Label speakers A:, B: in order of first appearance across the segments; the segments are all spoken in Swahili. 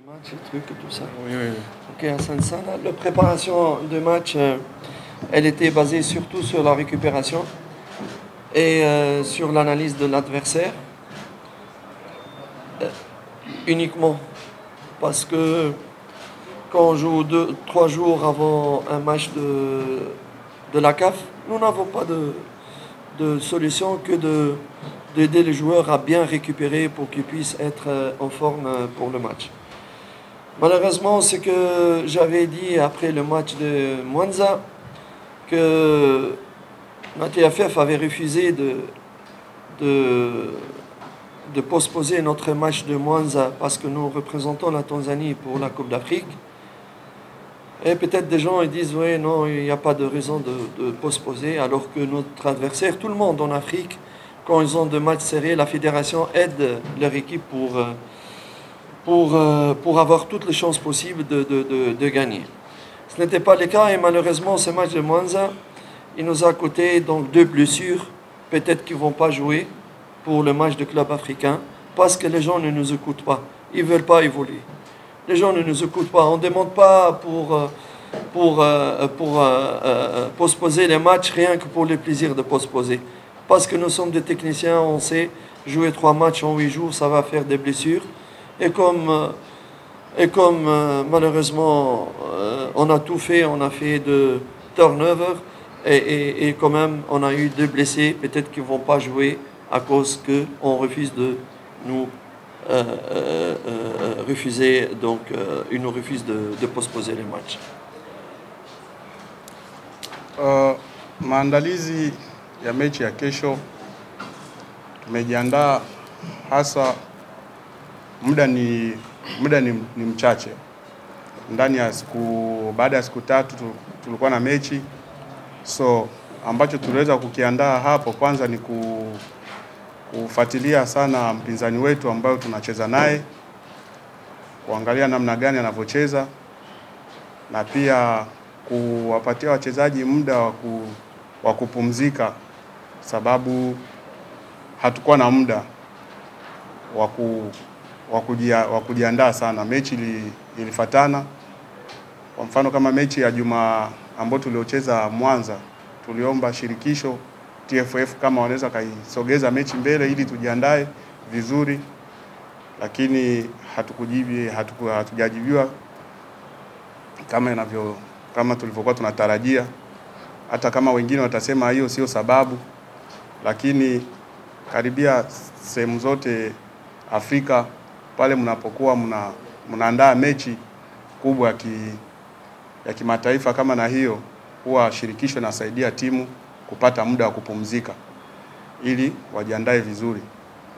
A: Match, trucs et tout ça.
B: Oui, oui, oui.
A: Ok, Hassan Salah. La préparation de match, elle était basée surtout sur la récupération et sur l'analyse de l'adversaire uniquement. Parce que quand on joue 3 jours avant un match de la CAF, nous n'avons pas de solution que d'aider les joueurs à bien récupérer pour qu'ils puissent être en forme pour le match. Malheureusement, ce que j'avais dit après le match de Mwanza, que la TFF avait refusé de, de postposer notre match de Mwanza parce que nous représentons la Tanzanie pour la Coupe d'Afrique. Et peut-être des gens ils disent oui, non, il n'y a pas de raison de postposer, alors que notre adversaire, tout le monde en Afrique, quand ils ont des matchs serrés, la fédération aide leur équipe pour avoir toutes les chances possibles de gagner. Ce n'était pas le cas et malheureusement ce match de Mwanza, il nous a coûté donc 2 blessures. Peut-être qu'ils ne vont pas jouer pour le match de club africain parce que les gens ne nous écoutent pas. Ils ne veulent pas évoluer. Les gens ne nous écoutent pas. On ne demande pas pour postposer les matchs rien que pour le plaisir de postposer. Parce que nous sommes des techniciens, on sait jouer 3 matchs en 8 jours, ça va faire des blessures. Et comme malheureusement on a tout fait, on a fait de turnover et quand même on a eu 2 blessés, peut-être qu'ils ne vont pas jouer à cause qu'on refuse de nous refuser, donc ils nous refusent de postposer les matchs.
B: Maandalizi ya mechi ya kesho tumejiandaa, hasa muda ni mchache. Ndani ya baada ya siku 3 tulikuwa na mechi, so ambacho tuliweza kukiandaa hapo kwanza ni kufuatilia sana mpinzani wetu ambayo tunacheza naye, kuangalia namna gani anavyocheza na pia kuwapatia wachezaji muda wa kupumzika, sababu hatukuwa na muda wa kujiandaa sana. Mechi ilifatana. Kwa mfano kama mechi ya Juma ambayo tuliocheza Mwanza, tuliomba shirikisho TFF kama wanaweza kaisogeza mechi mbele ili tujiandae vizuri, lakini hatujajibiwa kama tulivyokuwa tunatarajia. Hata kama wengine watasema hiyo sio sababu, lakini karibia sehemu zote Afrika pale mnapokuwa mnaandaa mechi kubwa ya kimataifa kama na hiyo, huwa shirikisho linasaidia timu kupata muda wa kupumzika ili wajiandae vizuri.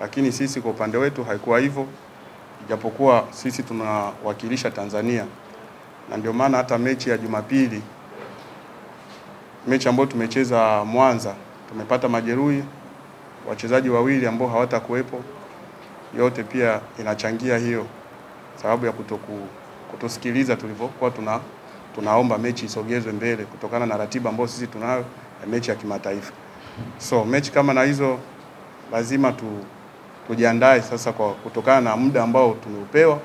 B: Lakini sisi kwa upande wetu haikuwa hivyo, ijapokuwa sisi tunawakilisha Tanzania, na ndio maana hata mechi ya Jumapili, mechi ambayo tumecheza Mwanza, tumepata majeruhi wachezaji wawili ambao hawatakuwepo. Yote pia inachangia hiyo sababu ya kutosikiliza tulivyokuwa tunaomba mechi isogezwe mbele kutokana na ratiba ambayo sisi tunayo ya mechi ya kimataifa. So mechi kama na hizo lazima tujiandae sasa kwa kutokana na muda ambao tumeupewa.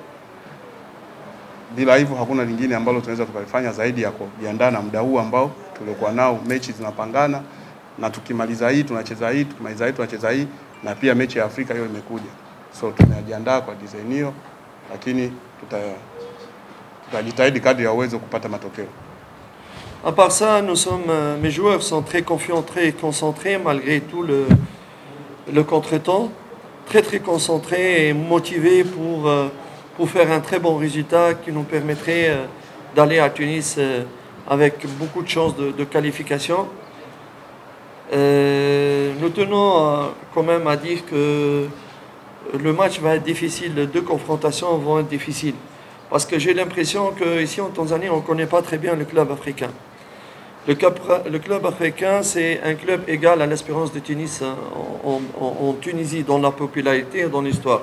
B: Bila hivyo hakuna lingine ambalo tunaweza tukalifanya zaidi ya kujiandaa na muda huu ambao tulikuwa nao. Mechi zinapangana na tukimaliza hii tunacheza hii, tukimaliza hii tunacheza hii, na pia mechi ya Afrika hiyo imekuja. So tumejiandaa kwa design hiyo, lakini tutajitahidi kadri ya uwezo kupata matokeo.
A: À part ça, mes joueurs sont très confiants, très concentrés malgré tout le contretemps, très concentrés et motivés pour faire un très bon résultat qui nous permettrait d'aller à Tunis avec beaucoup de chances de qualification. Nous tenons quand même à dire que le match va être difficile, les 2 confrontations vont être difficiles. Parce que j'ai l'impression qu'ici en Tanzanie, on ne connaît pas très bien le club africain. Le club africain, c'est un club égal à l'Espérance de Tunis en Tunisie, dans la popularité et dans l'histoire.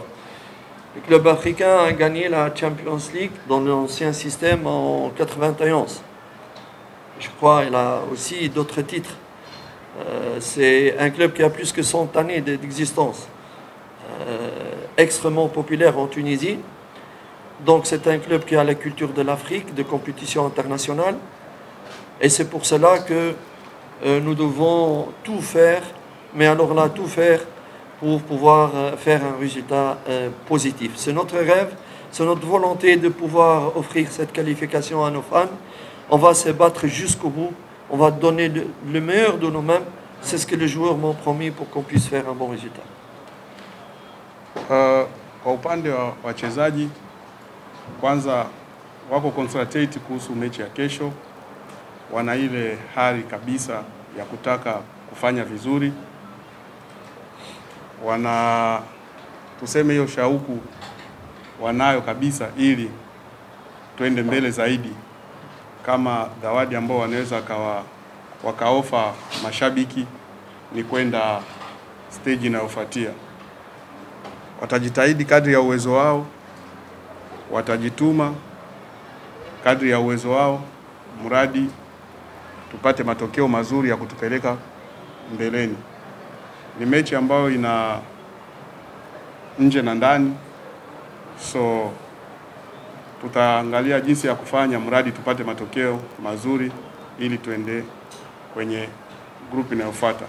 A: Le club africain a gagné la Champions League dans l'ancien système en 91. Je crois qu'il a aussi d'autres titres. C'est un club qui a plus que 100 années d'existence. Extrêmement populaire en Tunisie. Donc c'est un club qui a la culture de l'Afrique, de compétition internationale. Et c'est pour cela que nous devons tout faire, mais alors là, tout faire pour pouvoir faire un résultat positif. C'est notre rêve, c'est notre volonté de pouvoir offrir cette qualification à nos fans. On va se battre jusqu'au bout, on va donner le meilleur de nous-mêmes. C'est ce que les joueurs m'ont promis pour qu'on puisse faire un bon résultat.
B: Kwa upande wa wachezaji, kwanza wako concentrate kuhusu mechi ya kesho. Wana ile hali kabisa ya kutaka kufanya vizuri. Wana tuseme hiyo shauku wanayo kabisa, ili tuende mbele zaidi. Kama zawadi ambao wanaweza wakaofa mashabiki ni kwenda stage inayofuatia. Watajitahidi kadri ya uwezo wao, watajituma kadri ya uwezo wao, mradi tupate matokeo mazuri ya kutupeleka mbeleni. Ni mechi ambayo ina nje na ndani, so tutaangalia jinsi ya kufanya mradi tupate matokeo mazuri ili tuende kwenye grupu inayofuata.